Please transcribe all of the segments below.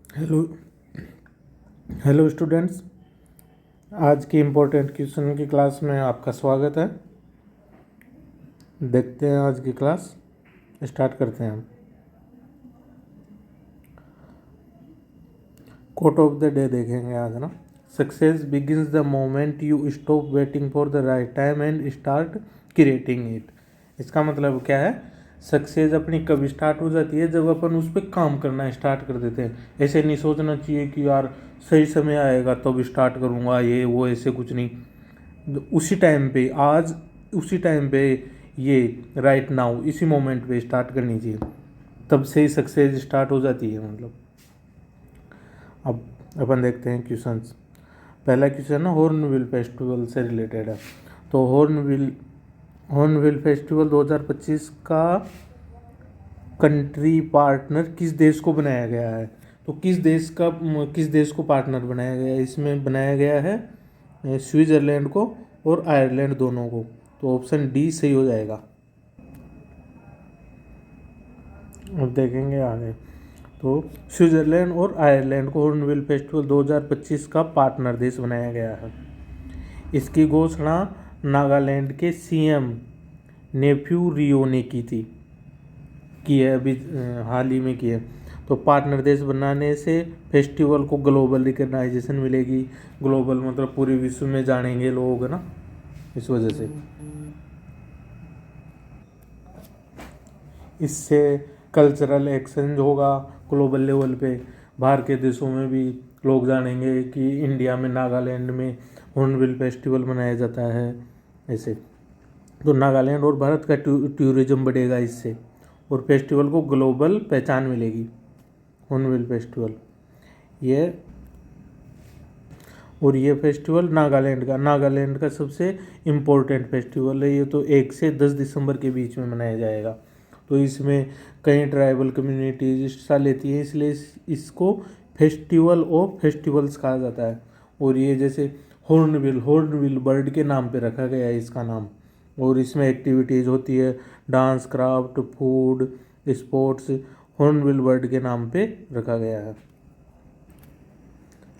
Hello hello students. आज की important question की क्लास में आपका स्वागत है। देखते हैं आज की क्लास, स्टार्ट करते हैं हम। कोट ऑफ द डे देखेंगे आज ना। Success begins the moment you stop waiting for the right time and start creating it. इसका मतलब क्या है? सक्सेस अपनी कब स्टार्ट हो जाती है? जब अपन उस पर काम करना स्टार्ट कर देते हैं। ऐसे नहीं सोचना चाहिए कि यार सही समय आएगा तब स्टार्ट करूँगा, ये वो, ऐसे कुछ नहीं। उसी टाइम पे, आज उसी टाइम पे, ये राइट नाउ इसी मोमेंट पे स्टार्ट करनी चाहिए, तब से ही सक्सेस स्टार्ट हो जाती है। मतलब अब अपन देखते हैं क्वेश्चंस। पहला क्वेश्चन ना हॉर्नबिल फेस्टिवल से रिलेटेड है। तो हॉर्नबिल फेस्टिवल 2025 का कंट्री पार्टनर किस देश को बनाया गया है? तो किस देश को पार्टनर बनाया गया है? इसमें बनाया गया है स्विट्जरलैंड को और आयरलैंड दोनों को। तो ऑप्शन डी सही हो जाएगा। अब देखेंगे आगे। तो स्विट्जरलैंड और आयरलैंड को हॉर्नबिल फेस्टिवल 2025 का पार्टनर देश बनाया गया है। इसकी घोषणा नागालैंड के सीएम नेफ्यू रियो ने की है अभी, हाल ही में की है। तो पार्टनर देश बनाने से फेस्टिवल को ग्लोबल रिकग्नाइजेशन मिलेगी। ग्लोबल मतलब पूरे विश्व में जानेंगे लोग ना, इस वजह से। इससे कल्चरल एक्सचेंज होगा ग्लोबल लेवल पे। बाहर के देशों में भी लोग जानेंगे कि इंडिया में, नागालैंड में हॉर्नबिल फेस्टिवल मनाया जाता है। ऐसे तो नागालैंड और भारत का टूरिज्म बढ़ेगा इससे, और फेस्टिवल को ग्लोबल पहचान मिलेगी। हॉर्नबिल फेस्टिवल ये, और ये फेस्टिवल नागालैंड का सबसे इम्पोर्टेंट फेस्टिवल है। ये तो 1 से 10 दिसंबर के बीच में मनाया जाएगा। तो इसमें कई ट्राइबल कम्युनिटीज हिस्सा लेती हैं, इसलिए इसको फेस्टिवल ऑफ फेस्टिवल्स कहा जाता है। और ये जैसे हॉर्नबिल बर्ड के नाम पे रखा गया है इसका नाम। और इसमें एक्टिविटीज़ होती है, dance, craft, food, sports, hornbill bird के नाम पे रखा गया है।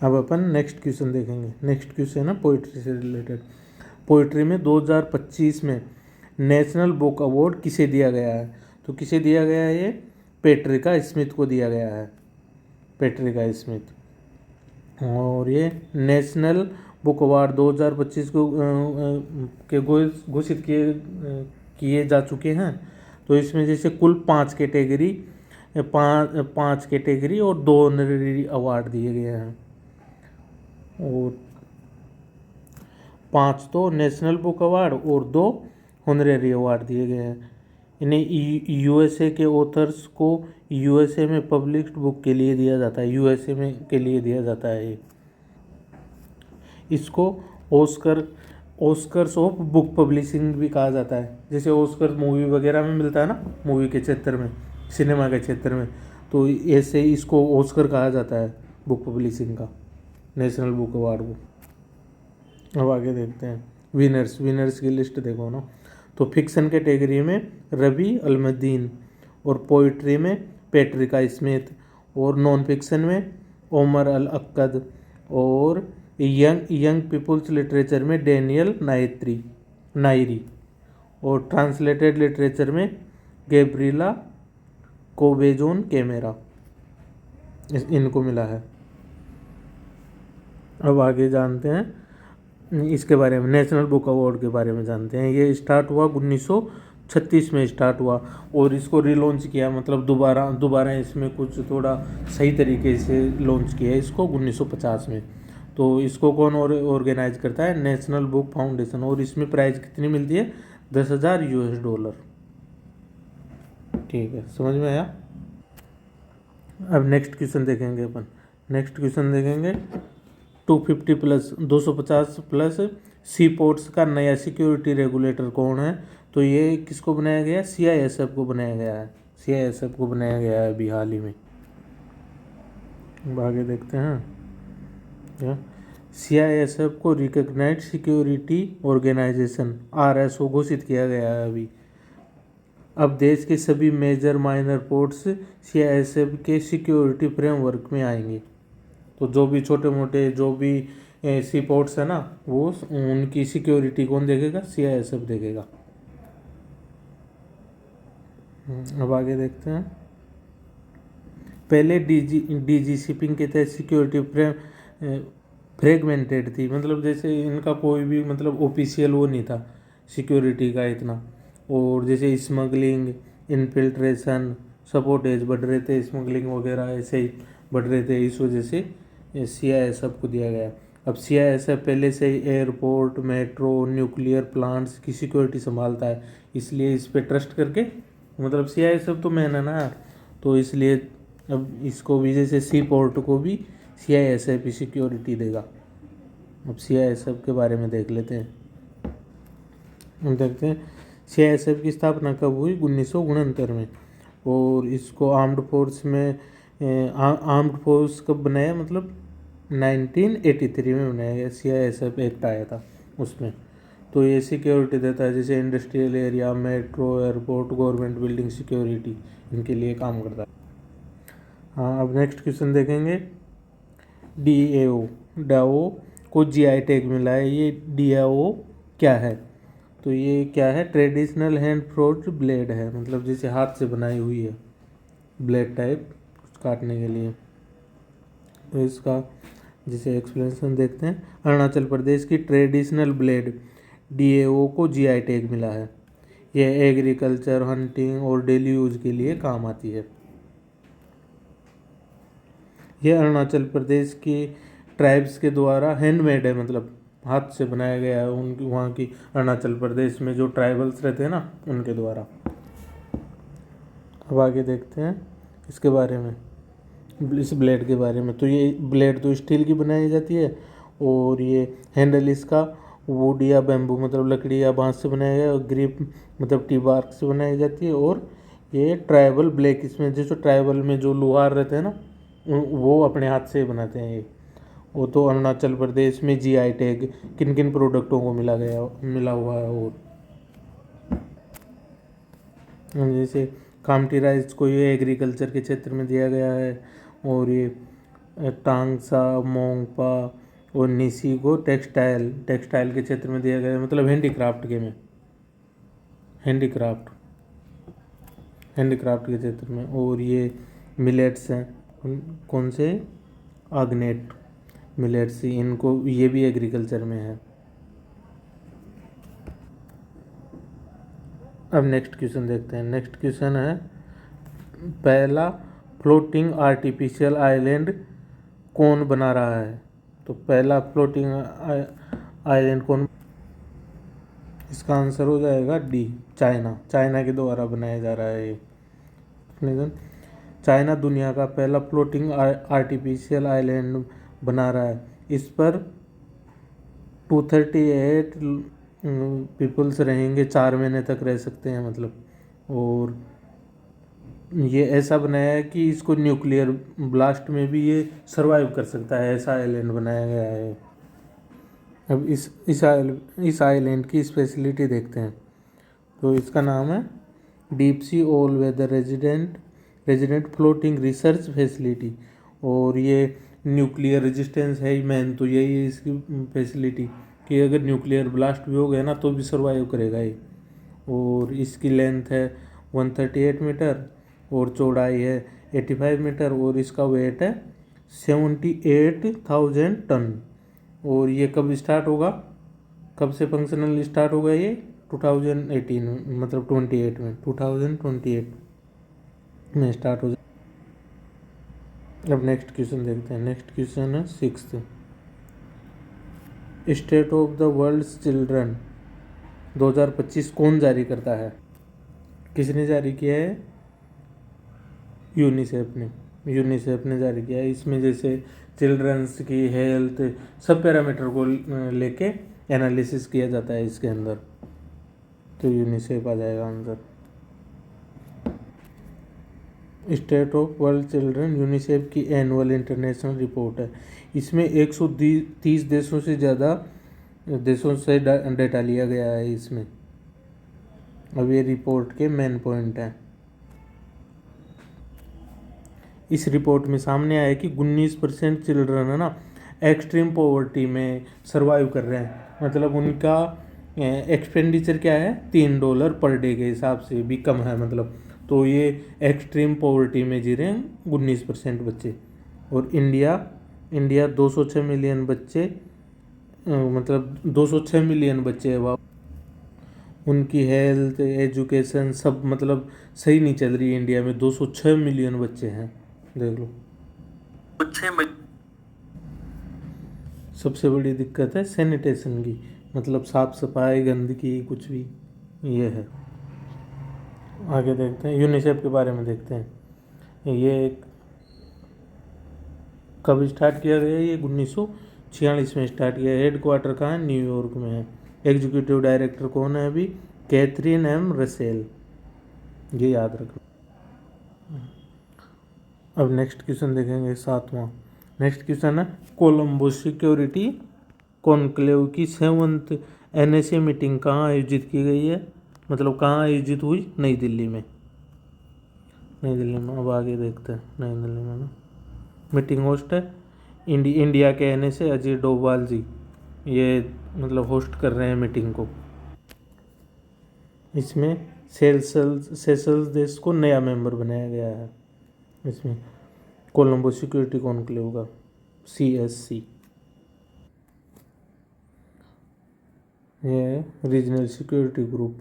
अब अपन नेक्स्ट क्वेश्चन देखेंगे। नेक्स्ट क्वेश्चन है पोइट्री से रिलेटेड। पोइट्री में 2025 में नेशनल बुक अवार्ड किसे दिया गया है? तो किसे दिया गया है? ये पेट्रिका स्मिथ को दिया गया है, पेट्रिका स्मिथ। और ये नेशनल बुक अवार्ड 2025 को के घोषित किए जा चुके हैं। तो इसमें जैसे कुल 5 कैटेगरी और 2 ऑनररी अवार्ड दिए गए हैं। और 5 तो नेशनल बुक अवार्ड और 2 ऑनररी अवार्ड दिए गए हैं। इन्हें यूएसए के ऑथर्स को यूएसए में पब्लिश्ड बुक के लिए दिया जाता है, यूएसए में के लिए दिया जाता है ये। इसको ऑस्कर्स ऑफ बुक पब्लिशिंग भी कहा जाता है। जैसे ऑस्कर मूवी वगैरह में मिलता है ना, मूवी के क्षेत्र में, सिनेमा के क्षेत्र में, तो ऐसे इसको ऑस्कर कहा जाता है बुक पब्लिशिंग का, नेशनल बुक अवार्ड को। अब आगे देखते हैं विनर्स की लिस्ट देखो ना। तो फिक्शन कैटेगरी में रवि अलमदीन, और पोइट्री में पेट्रिका स्मिथ, और नॉन फिक्शन में ओमर अल अक्कद, और यंग पीपुल्स लिटरेचर में डेनियल नायरी, और ट्रांसलेटेड लिटरेचर में गैब्रिला कोबेजोन कैमेरा, इनको मिला है। अब आगे जानते हैं इसके बारे में, नेशनल बुक अवार्ड के बारे में जानते हैं। ये स्टार्ट हुआ 1936 में स्टार्ट हुआ, और इसको रीलॉन्च किया, मतलब दोबारा इसमें कुछ थोड़ा सही तरीके से लॉन्च किया इसको 1950 में। तो इसको कौन ऑर्गेनाइज करता है? National book foundation. और इसमें प्राइस कितनी मिलती है? $10,000। ठीक है, समझ में आया। अब नेक्स्ट क्वेश्चन देखेंगे अपन। नेक्स्ट क्वेश्चन देखेंगे 250 प्लस सी पोर्ट्स का नया सिक्योरिटी रेगुलेटर कौन है? तो ये किसको बनाया गया है? CISF को बनाया गया है। CISF को बनाया गया है अभी हाल ही में। आगे देखते हैं। CISF को रिकग्नाइज्ड सिक्योरिटी ऑर्गेनाइजेशन RSO घोषित किया गया है अभी। अब देश के सभी मेजर माइनर पोर्ट्स CISF के सिक्योरिटी फ्रेमवर्क में आएंगे। तो जो भी छोटे मोटे जो भी सी पोर्ट्स है ना, वो उनकी सिक्योरिटी कौन देखेगा? CISF देखेगा। अब आगे देखते हैं। पहले डीजी शिपिंग के तहत सिक्योरिटी फ्रेगमेंटेड थी, मतलब जैसे इनका कोई भी मतलब ऑफिशियल वो नहीं था सिक्योरिटी का इतना। और जैसे स्मगलिंग, इनफिल्ट्रेशन, सपोर्टेज बढ़ रहे थे, स्मगलिंग वगैरह ऐसे ही बढ़ रहे थे, इस वजह से CISF को दिया गया। अब CISF पहले से ही एयरपोर्ट, मेट्रो, न्यूक्लियर प्लांट्स की सिक्योरिटी संभालता है, इसलिए इस पे ट्रस्ट करके, मतलब CISF तो मैन है ना यार, तो इसलिए अब इसको भी जैसे सी पोर्ट को भी CISF ही सिक्योरिटी देगा। अब CISF के बारे में देख लेते हैं। हम देखते हैं CISF की स्थापना कब हुई? 1969 में। और इसको आर्म्ड फोर्स में आर्म्ड फोर्स कब बनाया? मतलब 1983 में बनाया गया। CISF एक्ट आया था उसमें। तो ये सिक्योरिटी देता है, जैसे industrial area, metro, airport, government building security, इनके लिए काम करता है। हाँ, अब नेक्स्ट क्वेश्चन देखेंगे। DAO को GI टैग मिला है। ये DAO क्या है? तो ये क्या है? ट्रेडिशनल हैंड फोर्ज्ड ब्लेड है, मतलब जैसे हाथ से बनाई हुई है ब्लेड टाइप कुछ काटने के लिए। तो इसका जैसे एक्सप्लेनेशन देखते हैं। अरुणाचल प्रदेश की ट्रेडिशनल ब्लेड DAO को GI टैग मिला है। यह एग्रीकल्चर, हंटिंग और डेली यूज के लिए काम आती है। यह अरुणाचल प्रदेश की ट्राइब्स के द्वारा हैंडमेड है, मतलब हाथ से बनाया गया है, उनकी वहाँ की अरुणाचल प्रदेश में जो ट्राइबल्स रहते हैं ना, उनके द्वारा। अब आगे देखते हैं इसके बारे में, इस ब्लेड के बारे में। तो ये ब्लेड तो स्टील की बनाई जाती है, और ये हैंडल इसका वुड या बैम्बू, मतलब लकड़ी या बांस से बनाया गया, और ग्रिप मतलब टी बार्क से बनाई जाती है। और ये ट्राइबल ब्लैक, इसमें जैसे ट्राइबल में जो लोहार रहते हैं ना, वो अपने हाथ से बनाते हैं ये। वो तो अरुणाचल प्रदेश में GI टैग किन किन प्रोडक्टों को मिला हुआ है। और जैसे कामठी राइस को ये एग्रीकल्चर के क्षेत्र में दिया गया है, और ये टांगसा, मोंगपा और निसी को टेक्सटाइल के क्षेत्र में दिया गया है, मतलब हैंडीक्राफ्ट के क्षेत्र में। और ये मिलेट्स हैं, कौन से? आग्नेट मिलेट्स, इनको ये भी एग्रीकल्चर में है। अब नेक्स्ट क्वेश्चन देखते हैं। नेक्स्ट क्वेश्चन है, पहला फ्लोटिंग आर्टिफिशियल आइलैंड कौन बना रहा है? तो पहला फ्लोटिंग आइलैंड कौन? इसका आंसर हो जाएगा D, चाइना के द्वारा बनाया जा रहा है ये। चाइना दुनिया का पहला फ्लोटिंग आर्टिफिशियल आइलैंड बना रहा है। इस पर 238 पीपल्स रहेंगे, 4 महीने तक रह सकते हैं मतलब। और ये ऐसा बनाया है कि इसको न्यूक्लियर ब्लास्ट में भी ये सरवाइव कर सकता है, ऐसा आइलैंड बनाया गया है। अब इस आइलैंड की स्पेशलिटी देखते हैं। तो इसका नाम है deep sea all weather resident floating research facility. और ये न्यूक्लियर रेजिस्टेंस है ही मेन, तो यही है इसकी फैसिलिटी कि अगर न्यूक्लियर ब्लास्ट भी हो गया ना तो भी सर्वाइव करेगा ये। और इसकी लेंथ है 138 मीटर और चौड़ाई है 85 मीटर, और इसका वेट है 78,000 टन। और ये कब स्टार्ट होगा, कब से फंक्शनल स्टार्ट होगा ये? 2018 में, मतलब 2028 में स्टार्ट हो जाए। अब नेक्स्ट क्वेश्चन देखते हैं। नेक्स्ट क्वेश्चन है 6th, state of the world children 2025 कौन जारी करता है? किसने जारी किया है? यूनिसेफ ने जारी किया है। इसमें जैसे चिल्ड्रंस की हेल्थ सब पैरामीटर को लेके एनालिसिस किया जाता है इसके अंदर, तो यूनिसेफ आ जाएगा answer. State of world children UNICEF की एनुअल इंटरनेशनल रिपोर्ट है। इसमें 130 देशों से ज़्यादा देशों से डेटा लिया गया है इसमें। अब ये रिपोर्ट के मेन पॉइंट हैं। इस रिपोर्ट में सामने आया कि 19% चिल्ड्रन है ना एक्सट्रीम पॉवर्टी में सरवाइव कर रहे हैं, मतलब उनका एक्सपेंडिचर क्या है $3 पर डे के हिसाब से भी कम है, मतलब तो ये एक्सट्रीम पॉवर्टी में जी रहे हैं 19% बच्चे। और इंडिया 206 मिलियन बच्चे, मतलब 206 मिलियन बच्चे हैं, उनकी हेल्थ एजुकेशन सब मतलब सही नहीं चल रही है। इंडिया में 206 मिलियन बच्चे हैं, देख लो। सबसे बड़ी दिक्कत है सैनिटेशन की, मतलब साफ सफाई गंदगी कुछ भी ये है। आगे देखते हैं यूनिसेफ के बारे में देखते हैं। ये कब स्टार्ट किया गया? ये 1946 में स्टार्ट किया। हेडक्वार्टर कहाँ है? न्यूयॉर्क में है। एग्जीक्यूटिव डायरेक्टर कौन है अभी? कैथरीन एम रसेल, ये याद रखना। अब नेक्स्ट क्वेश्चन देखेंगे 7वां। नेक्स्ट क्वेश्चन है कोलंबो सिक्योरिटी कॉन्क्लेव की 7th NSA मीटिंग कहाँ आयोजित की गई है, मतलब कहाँ आयोजित हुई? नई दिल्ली में। नई दिल्ली में। अब आगे देखते हैं। नई दिल्ली में ना मीटिंग होस्ट है इंडिया के NSA अजीत डोभाल जी, ये मतलब होस्ट कर रहे हैं मीटिंग को। इसमें सेशल्स देश को नया मेंबर बनाया गया है इसमें, कोलंबो सिक्योरिटी कॉन्क्लेव का, CSC। ये रीजनल सिक्योरिटी ग्रुप,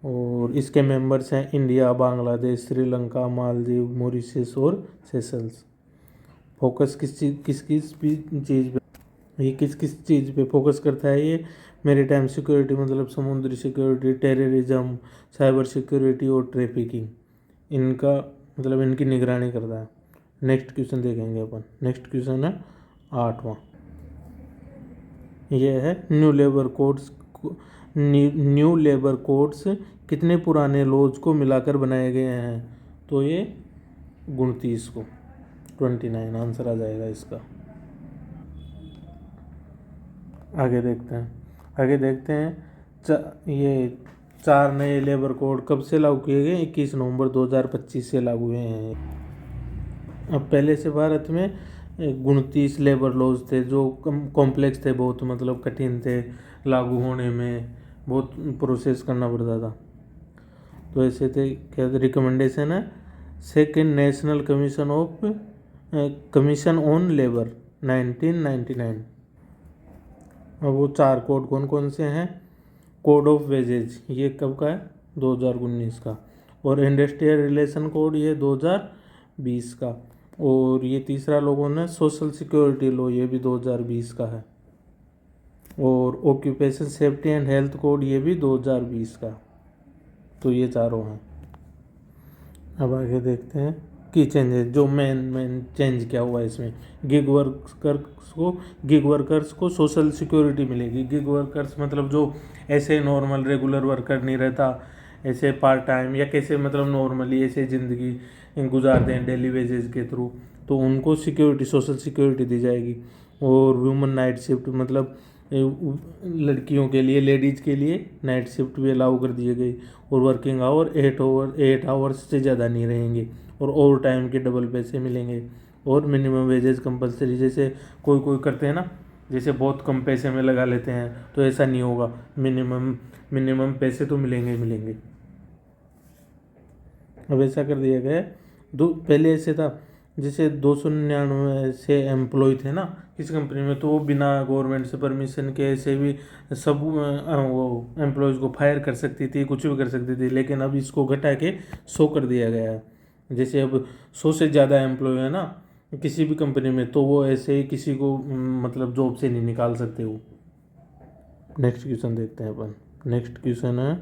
और इसके मेंबर्स हैं इंडिया, बांग्लादेश, श्रीलंका, मालदीव, मॉरिशस और सेशल्स। फोकस किस किस चीज़ पे, ये किस चीज़ पे फोकस करता है? ये मैरीटाइम सिक्योरिटी, मतलब समुद्री सिक्योरिटी, टेररिज्म, साइबर सिक्योरिटी और ट्रैफिकिंग, इनका मतलब इनकी निगरानी करता है। नेक्स्ट क्वेश्चन देखेंगे अपन। नेक्स्ट क्वेश्चन है 8वां। ये है न्यू लेबर कोड्स कितने पुराने लॉज को मिलाकर बनाए गए हैं? तो ये 29 को, 29 आंसर आ जाएगा इसका। आगे देखते हैं ये 4 नए लेबर कोड कब से लागू किए गए? 21 नवंबर 2025 से लागू हुए हैं। अब पहले से भारत में 29 लेबर लॉज थे जो कॉम्प्लेक्स थे बहुत, मतलब कठिन थे लागू होने में, बहुत प्रोसेस करना पड़ता था। तो ऐसे थे, क्या रिकमेंडेशन है? Second national commission on labour 1999। अब वो 4 कोड कौन कौन से हैं? कोड ऑफ वेजेज, ये कब का है? 2019 का। और इंडस्ट्रियल रिलेशन कोड, ये 2020 का। और ये तीसरा लोगों ने सोशल सिक्योरिटी लॉ, ये भी 2020 का है। और occupation safety and health code, ये भी 2020 का। तो ये चारों हैं। अब आगे देखते हैं की चेंजेस, जो मेन चेंज क्या हुआ इसमें। गिग वर्कर्स को सोशल सिक्योरिटी मिलेगी। गिग वर्कर्स मतलब जो ऐसे नॉर्मल रेगुलर वर्कर नहीं रहता, ऐसे पार्ट टाइम या कैसे मतलब नॉर्मली ऐसे ज़िंदगी गुजारते हैं डेली वेजेस के थ्रू, तो उनको सिक्योरिटी, सोशल सिक्योरिटी दी जाएगी। और वुमेन नाइट शिफ्ट, मतलब लड़कियों के लिए, लेडीज़ के लिए नाइट शिफ्ट भी अलाउ कर दिए गई। और वर्किंग आवर 8 आवर्स से ज़्यादा नहीं रहेंगे। और ओवर टाइम के डबल पैसे मिलेंगे। और मिनिमम वेजेस कंपलसरी, जैसे कोई करते हैं ना, जैसे बहुत कम पैसे में लगा लेते हैं, तो ऐसा नहीं होगा। मिनिमम पैसे तो मिलेंगे। अब ऐसा कर दिया गया है। पहले ऐसे था, जैसे 299 से एम्प्लॉय थे ना किस कंपनी में, तो वो बिना गवर्नमेंट से परमिशन के ऐसे भी सब वो एम्प्लॉयज़ को फायर कर सकती थी, कुछ भी कर सकती थी। लेकिन अब इसको घटा के 100 कर दिया गया है। जैसे अब 100 से ज़्यादा एम्प्लॉय है ना किसी भी कंपनी में, तो वो ऐसे ही किसी को मतलब जॉब से नहीं निकाल सकते वो। नेक्स्ट क्वेश्चन देखते हैं अपन। नेक्स्ट क्वेश्चन है,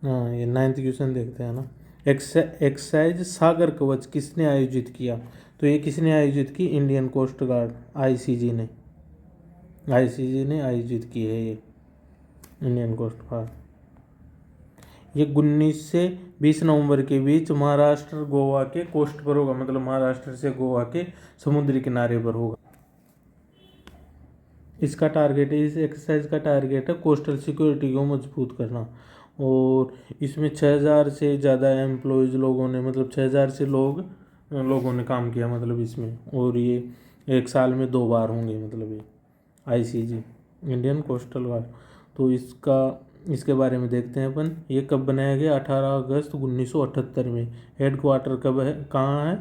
हाँ ये 9th क्वेश्चन देखते हैं ना। एक्साइज सागर कवच किसने आयोजित किया? तो ये किसने आयोजित की? इंडियन कोस्ट गार्ड, ICG ने आयोजित की है ये इंडियन कोस्ट गार्ड। ये 19 से 20 नवंबर के बीच महाराष्ट्र गोवा के कोस्ट पर होगा, मतलब महाराष्ट्र से गोवा के समुद्री किनारे पर होगा। इसका टारगेट है, इस एक्सरसाइज का टारगेट है कोस्टल सिक्योरिटी को मजबूत करना। और इसमें 6000 से ज़्यादा एम्प्लॉयज़ लोगों ने, मतलब 6000 से लोगों ने काम किया मतलब इसमें। और ये एक साल में 2 बार होंगे मतलब ये ICG, इंडियन कोस्टल गार्ड। तो इसके बारे में देखते हैं अपन। ये कब बनाया गया? 18 अगस्त 1978 में। हेड क्वार्टर कब है, कहाँ है?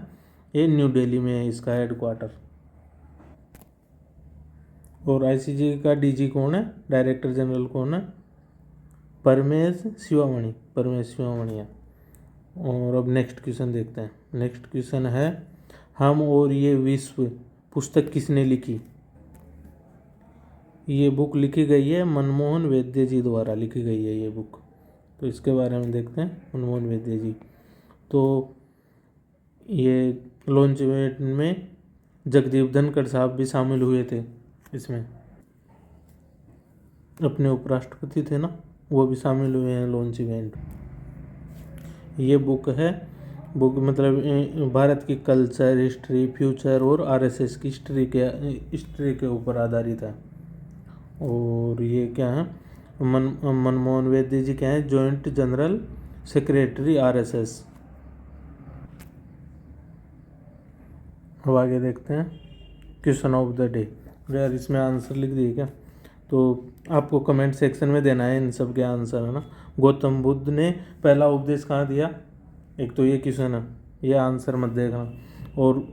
ये न्यू दिल्ली में है इसका हेड क्वार्टर। और ICG का DG कौन है, डायरेक्टर जनरल कौन है? परमेश शिवामणि है। और अब नेक्स्ट क्वेश्चन देखते हैं। नेक्स्ट क्वेश्चन है, हम और ये विश्व पुस्तक किसने लिखी? ये बुक लिखी गई है मनमोहन वैद्य जी द्वारा लिखी गई है ये बुक। तो इसके बारे में देखते हैं, मनमोहन वैद्य जी। तो ये लॉन्च इवेंट में जगदीप धनखड़ साहब भी शामिल हुए थे इसमें, अपने उपराष्ट्रपति थे ना, वो भी शामिल हुए हैं लॉन्च इवेंट। ये बुक है, बुक मतलब भारत की कल्चर, हिस्ट्री, फ्यूचर और RSS की हिस्ट्री के ऊपर आधारित है। और ये क्या है, मनमोहन वैद्य जी क्या है? Joint general secretary RSS। अब आगे देखते हैं क्वेश्चन ऑफ द डे। यार इसमें आंसर लिख दिए क्या? तो आपको कमेंट सेक्शन में देना है इन सब के आंसर, है ना। गौतम बुद्ध ने पहला उपदेश कहाँ दिया? एक तो ये क्वेश्चन है, ये आंसर मत देखना। और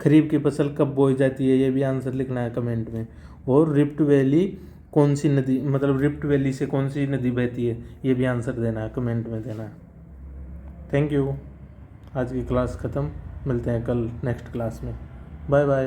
खरीफ की फसल कब बोई जाती है, ये भी आंसर लिखना है कमेंट में। और रिफ्ट वैली कौन सी नदी, मतलब रिफ्ट वैली से कौन सी नदी बहती है, ये भी आंसर देना है, कमेंट में देना है। Thank you. आज की क्लास ख़त्म, मिलते हैं कल नेक्स्ट क्लास में। Bye bye.